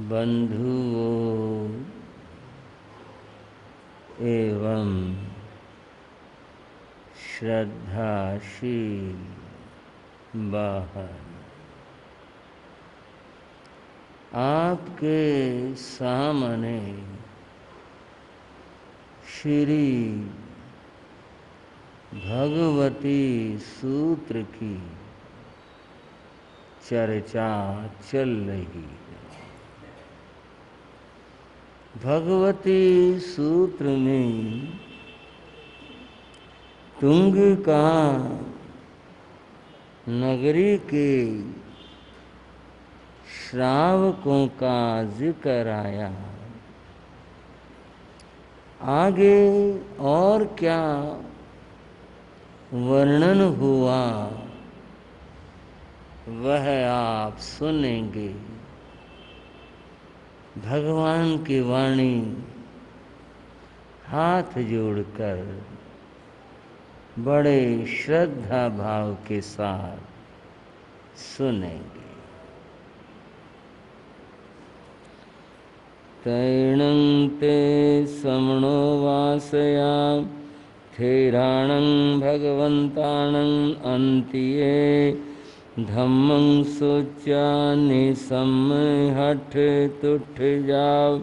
बंधुओं एवं श्रद्धाशील बहन, आपके सामने श्री भगवती सूत्र की चर्चा चल रही है। भगवती सूत्र में तुंग का नगरी के श्रावकों का जिक्र आया। आगे और क्या वर्णन हुआ वह आप सुनेंगे। भगवान की वाणी हाथ जोड़कर बड़े श्रद्धा भाव के साथ सुनेंगे। तैणं ते समणो वासया थेराणं भगवन्ताणं अन्तिये धम्मं सोचानि सम्हठ तुठ जाव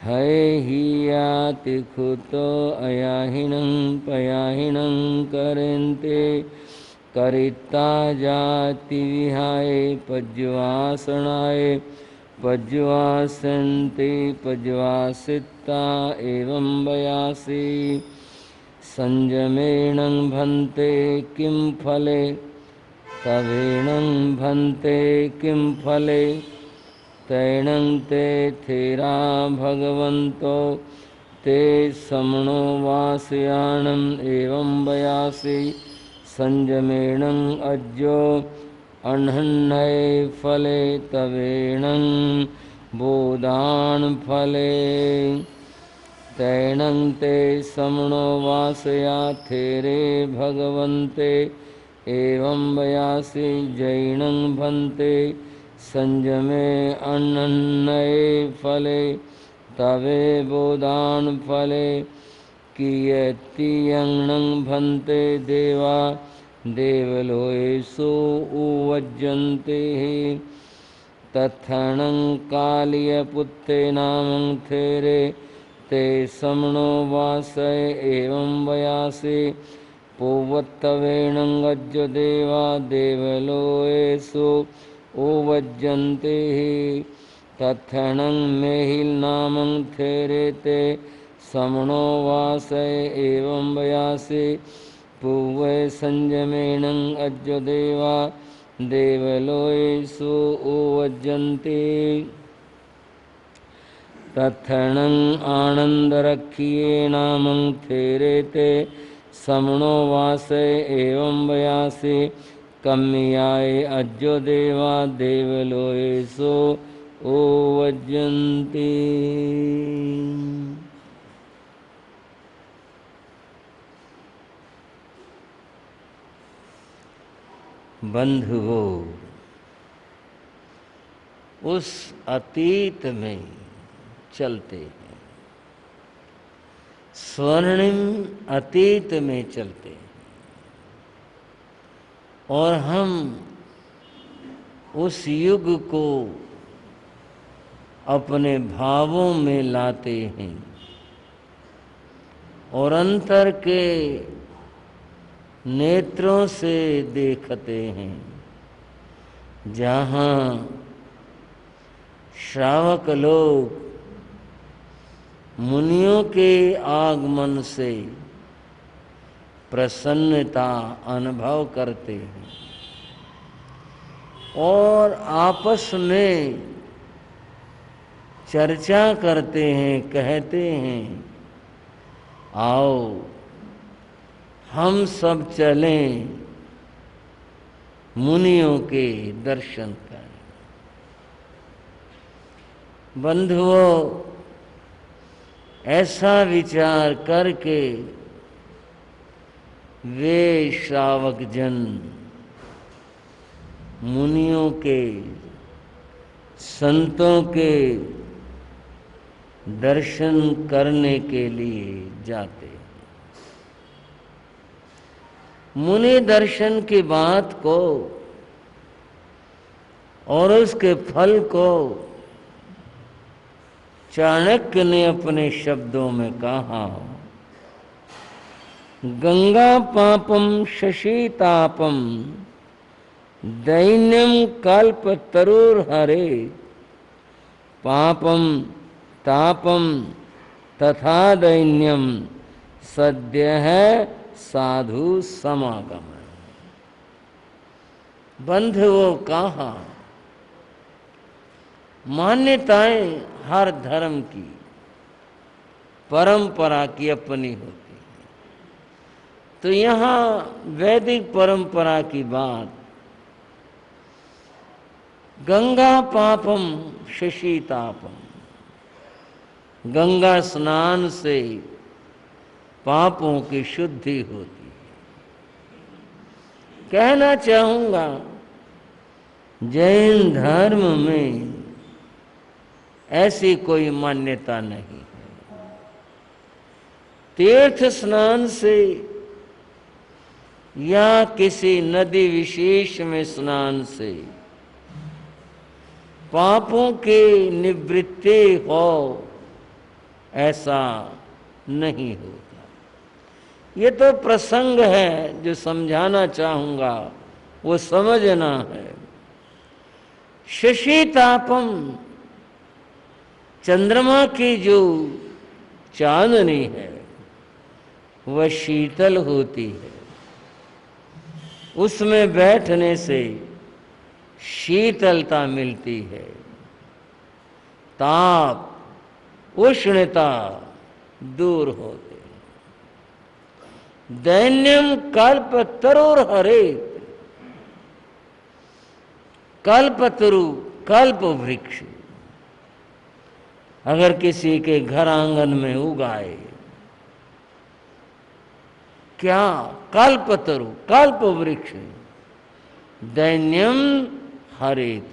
है हियाति खुतो अयाहिनं पयाहिनं करेन्ते करिता जाति विहाय पज्वासनाय पज्वासन्ते पज्वासिता एवं वयासि संयमेनं भन्ते किं फले तवेणं भन्ते किं फले तैणं ते थेरा भगवन्तो ते समणो वासयानम् एवं वयासि संयमेनं अज्जो अह्नये फले तवेणं बोधान फले तैणं ते समणो वासया थेरे भगवन्ते एवं वयासि जैनं भन्ते संयमे अह्नये फले तवे बोधान फले कियत्यंनं भन्ते देवा देवलोकेषु उवज्जन्ते तत्थनं कालीयपुत्ते नामं थेरे ते समणो वासय एवं वयासि पूवत्तवेणं गज्जो देवा देवलोकेषु उवज्जन्ते तत्थनं मेहिलनामं थेरे ते समणो वासय एवं वयासि पूवे संयमेनं अज्जो देवा देवलोकेषु उवज्जन्ते तत्थनं आनन्दरक्षिये नामं थेरे ते समणो वासय एवं वयासि कम्याय अज्जो देवा देवलोकेषु उवज्जन्ते। बंधुओं, उस अतीत में चलते हैं, स्वर्णिम अतीत में चलते हैं और हम उस युग को अपने भावों में लाते हैं और अंतर के नेत्रों से देखते हैं, जहाँ श्रावक लोग मुनियों के आगमन से प्रसन्नता अनुभव करते हैं और आपस में चर्चा करते हैं, कहते हैं आओ हम सब चलें मुनियों के दर्शन करें। बंधुओं, ऐसा विचार करके वे श्रावक जन मुनियों के संतों के दर्शन करने के लिए जाते हैं। मुनि दर्शन की बात को और उसके फल को चाणक्य ने अपने शब्दों में कहा, गंगा पापम शशीतापम दैन्यम कल्प तरुर हरे पापम तापम तथा दैन्यम सद्य है साधु समागम। बंधुओं कहा, मान्यताएं हर धर्म की परंपरा की अपनी होती है। तो यहाँ वैदिक परंपरा की बात, गंगा पापम शशीतापम, गंगा स्नान से पापों की शुद्धि होती है। कहना चाहूंगा, जैन धर्म में ऐसी कोई मान्यता नहीं है। तीर्थ स्नान से या किसी नदी विशेष में स्नान से पापों की निवृत्ति हो, ऐसा नहीं होता। ये तो प्रसंग है जो समझाना चाहूंगा, वो समझना है। शशीतापम, चंद्रमा की जो चांदनी है वह शीतल होती है, उसमें बैठने से शीतलता मिलती है, ताप उष्णता दूर होते। दैन्यम कल्प तरुर हरे, कल्प तरु कल्प वृक्ष अगर किसी के घर आंगन में उगाए, क्या कल्प तरु कल्प वृक्ष दैन्यम हरेत,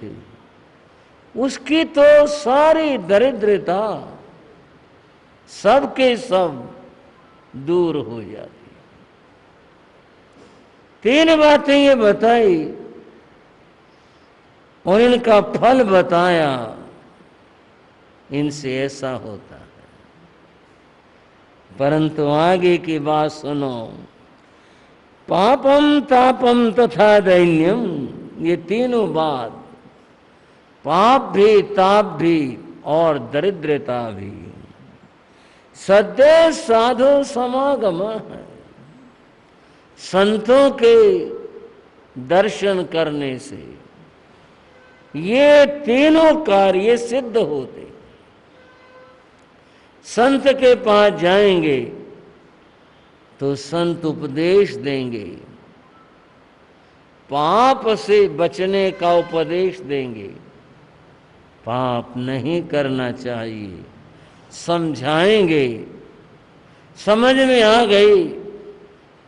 उसकी तो सारी दरिद्रता सबके सब दूर हो जाती। तीन बातें ये बताई और इनका फल बताया, इनसे ऐसा होता है। परंतु आगे की बात सुनो, पापम तापम तथा दैन्यम, ये तीनों बात, पाप भी ताप भी और दरिद्रता भी, सद्य साधु समागम है। संतों के दर्शन करने से ये तीनों कार्य सिद्ध होते। संत के पास जाएंगे तो संत उपदेश देंगे, पाप से बचने का उपदेश देंगे, पाप नहीं करना चाहिए समझाएंगे, समझ में आ गई,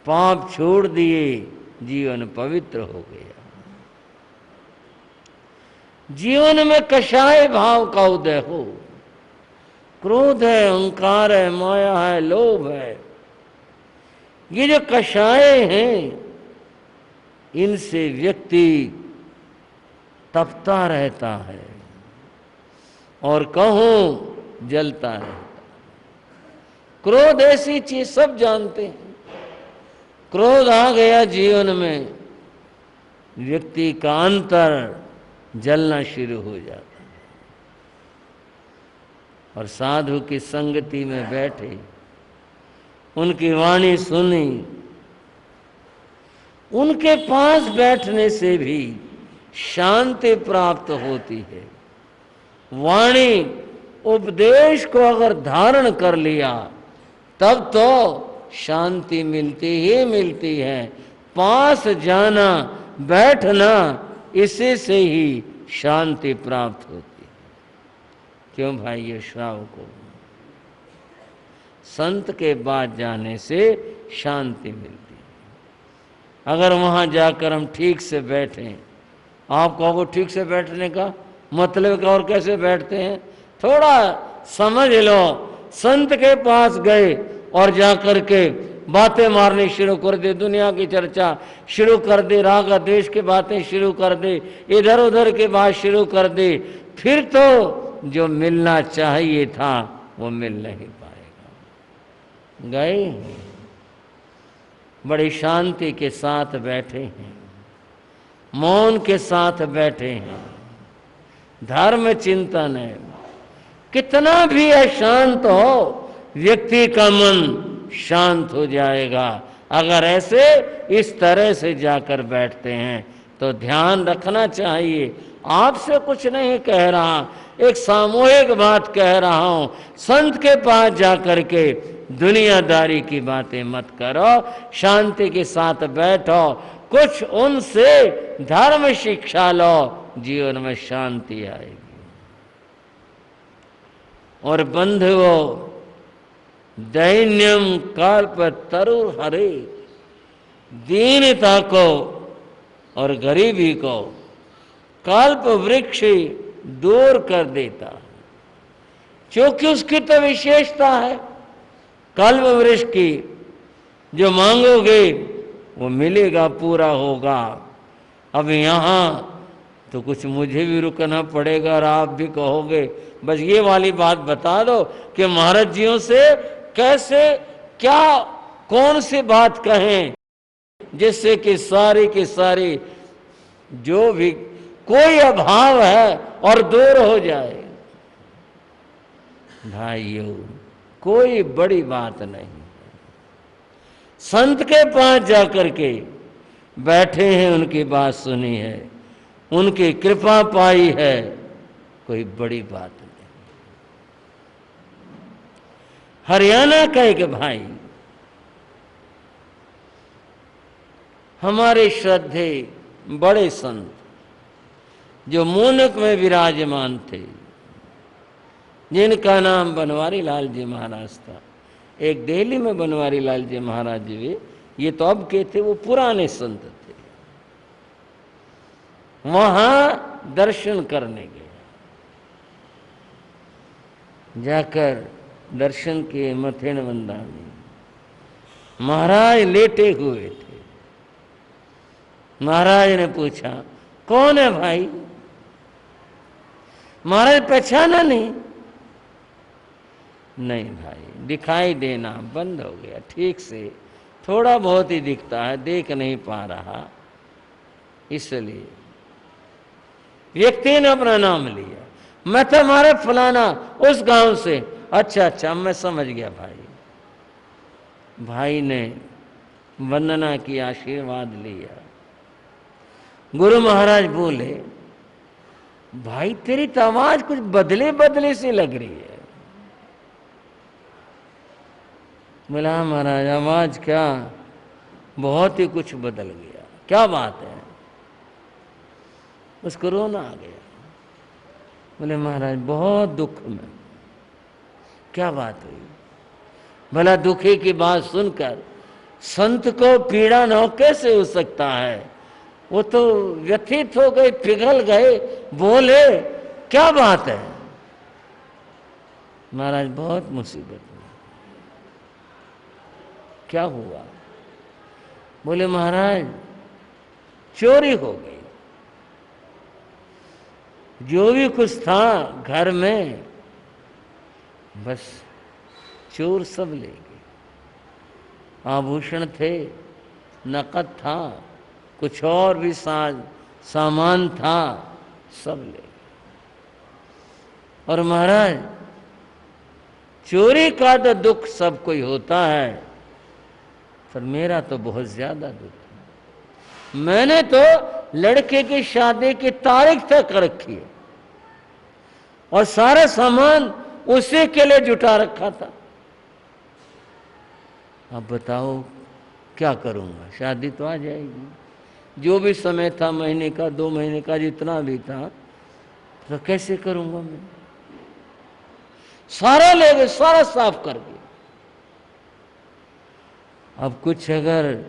पाप छोड़ दिए, जीवन पवित्र हो गया। जीवन में कषाय भाव का उदय हो, क्रोध है, अहंकार है, माया है, लोभ है, ये जो कषाय हैं, इनसे व्यक्ति तपता रहता है और कहूं जलता रहता। क्रोध ऐसी चीज सब जानते हैं, क्रोध आ गया जीवन में, व्यक्ति का अंतर जलना शुरू हो जाता है। और साधु की संगति में बैठे, उनकी वाणी सुनी, उनके पास बैठने से भी शांति प्राप्त होती है। वाणी उपदेश को अगर धारण कर लिया तब तो शांति मिलती ही मिलती है। पास जाना बैठना, इसी से ही शांति प्राप्त होती है। क्यों भाई, ये श्रावकों, संत के बाद जाने से शांति मिलती है। अगर वहां जाकर हम ठीक से बैठें, आप कहोगे ठीक से बैठने का मतलब का और कैसे बैठते हैं, थोड़ा समझ लो। संत के पास गए और जाकर के बातें मारनी शुरू कर दे, दुनिया की चर्चा शुरू कर दे, राग द्वेष की बातें शुरू कर दे, इधर उधर की बात शुरू कर दे, फिर तो जो मिलना चाहिए था वो मिल नहीं पाएगा। गए, बड़ी शांति के साथ बैठे हैं, मौन के साथ बैठे हैं, धर्म चिंतन है। कितना भी अशांत हो, व्यक्ति का मन शांत हो जाएगा अगर ऐसे इस तरह से जाकर बैठते हैं। तो ध्यान रखना चाहिए। आपसे कुछ नहीं कह रहा, एक सामूहिक बात कह रहा हूं। संत के पास जाकर के दुनियादारी की बातें मत करो, शांति के साथ बैठो, कुछ उनसे धर्म शिक्षा लो, जीवन में शांति आएगी। और बंधुओं, दैन्यम कल्प तरु हरे, दीनता को और गरीबी को कल्प वृक्ष दूर कर देता है, क्योंकि उसकी तो विशेषता है कल्प वृक्ष की। जो मांगोगे वो मिलेगा, पूरा होगा। अब यहाँ तो कुछ मुझे भी रुकना पड़ेगा और आप भी कहोगे। बस ये वाली बात बता दो कि महाराज जियों से कैसे, क्या, कौन सी बात कहें जिससे कि सारी की सारी जो भी कोई अभाव है और दूर हो जाए। भाइयों, कोई बड़ी बात नहीं। संत के पास जाकर के बैठे हैं, उनकी बात सुनी है, उनकी कृपा पाई है, कोई बड़ी बात नहीं। हरियाणा का एक भाई हमारे श्रद्धे बड़े संत जो मूनक में विराजमान थे, जिनका नाम बनवारी लाल जी महाराज था। एक दिल्ली में बनवारी लाल जी महाराज जी, ये तो अब के थे, वो पुराने संत थे। वहां दर्शन करने गए, जाकर दर्शन किए मथेन वंदा में। महाराज लेटे हुए थे। महाराज ने पूछा, कौन है भाई? महाराज पहचाना नहीं? नहीं भाई, दिखाई देना बंद हो गया, ठीक से थोड़ा बहुत ही दिखता है, देख नहीं पा रहा, इसलिए व्यक्ति ने अपना नाम लिया। मैं तो हमारे फलाना उस गांव से। अच्छा अच्छा, मैं समझ गया भाई। भाई ने वंदना की, आशीर्वाद लिया। गुरु महाराज बोले, भाई तेरी तो आवाज कुछ बदले बदले सी लग रही है। बोला महाराज आवाज क्या, बहुत ही कुछ बदल गया। क्या बात है? उसको रोना आ गया। बोले महाराज बहुत दुख में। क्या बात हुई? भला दुखी की बात सुनकर संत को पीड़ा न हो कैसे हो सकता है? वो तो व्यथित हो गए, पिघल गए, बोले क्या बात है? महाराज बहुत मुसीबत में। क्या हुआ? बोले महाराज चोरी हो गई, जो भी कुछ था घर में बस चोर सब ले गए। आभूषण थे, नकद था, कुछ और भी सामान था, सब ले गए। और महाराज चोरी का तो दुख सब कोई होता है, पर मेरा तो बहुत ज्यादा दुख है। मैंने तो लड़के की शादी की तारीख तक रखी है और सारा सामान उसी के लिए जुटा रखा था। अब बताओ क्या करूंगा? शादी तो आ जाएगी, जो भी समय था, महीने का 2 महीने का जितना भी था, तो कैसे करूंगा मैं? सारा ले गए, सारा साफ कर दिया। अब कुछ अगर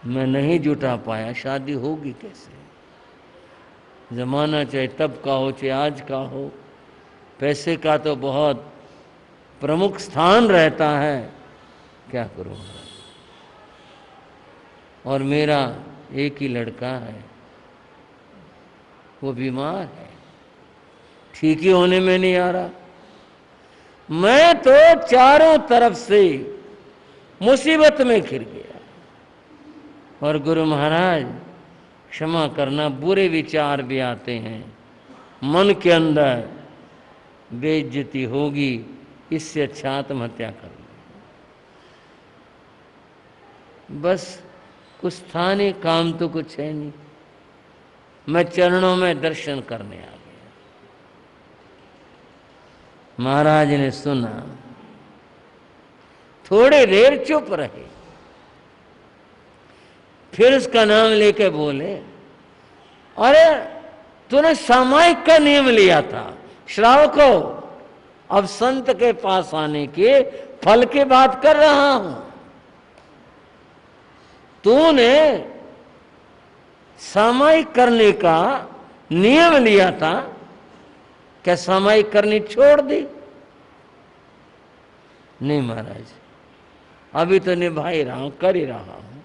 मैं नहीं जुटा पाया, शादी होगी कैसे? जमाना चाहे तब का हो चाहे आज का हो, पैसे का तो बहुत प्रमुख स्थान रहता है। क्या करूँ, और मेरा एक ही लड़का है, वो बीमार है, ठीक ही होने में नहीं आ रहा। मैं तो चारों तरफ से मुसीबत में घिर गया। और गुरु महाराज क्षमा करना, बुरे विचार भी आते हैं मन के अंदर, बेइज्जती होगी, इससे अच्छा आत्महत्या कर लो। बस कुछ था नहीं, काम तो कुछ है नहीं, मैं चरणों में दर्शन करने आ गया। महाराज ने सुना, थोड़ी देर चुप रहे, फिर उसका नाम लेके बोले, अरे तूने सामायिक का नियम लिया था, श्रावको अब संत के पास आने के फल की बात कर रहा हूं। तूने सामायिक करने का नियम लिया था, क्या सामायिक करनी छोड़ दी? नहीं महाराज, अभी तो निभा ही रहा हूं, कर ही रहा हूं,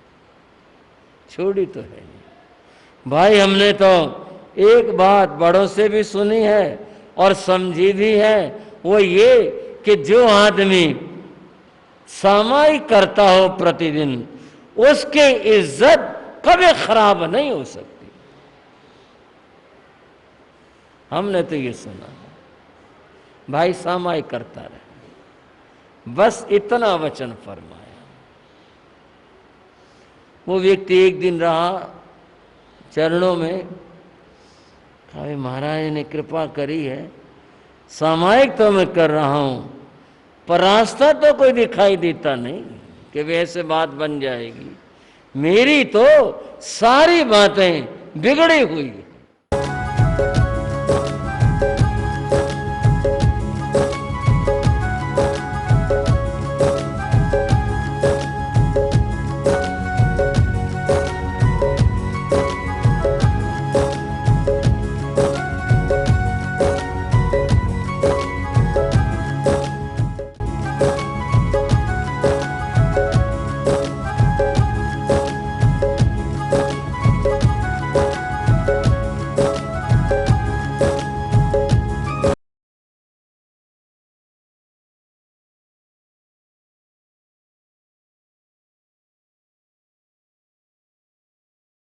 छोड़ी तो है नहीं। भाई हमने तो एक बात बड़ों से भी सुनी है और समझी भी है, वो ये कि जो आदमी सामायिक करता हो प्रतिदिन, उसकी इज्जत कभी खराब नहीं हो सकती। हमने तो ये सुना है, भाई सामायिक करता रहे, बस इतना वचन फरमाया। वो व्यक्ति एक दिन रहा चरणों में, कहा महाराज ने कृपा करी है, सामायिक तो मैं कर रहा हूं, पर रास्ता तो कोई दिखाई देता नहीं कि वैसे बात बन जाएगी। मेरी तो सारी बातें बिगड़ी हुई है।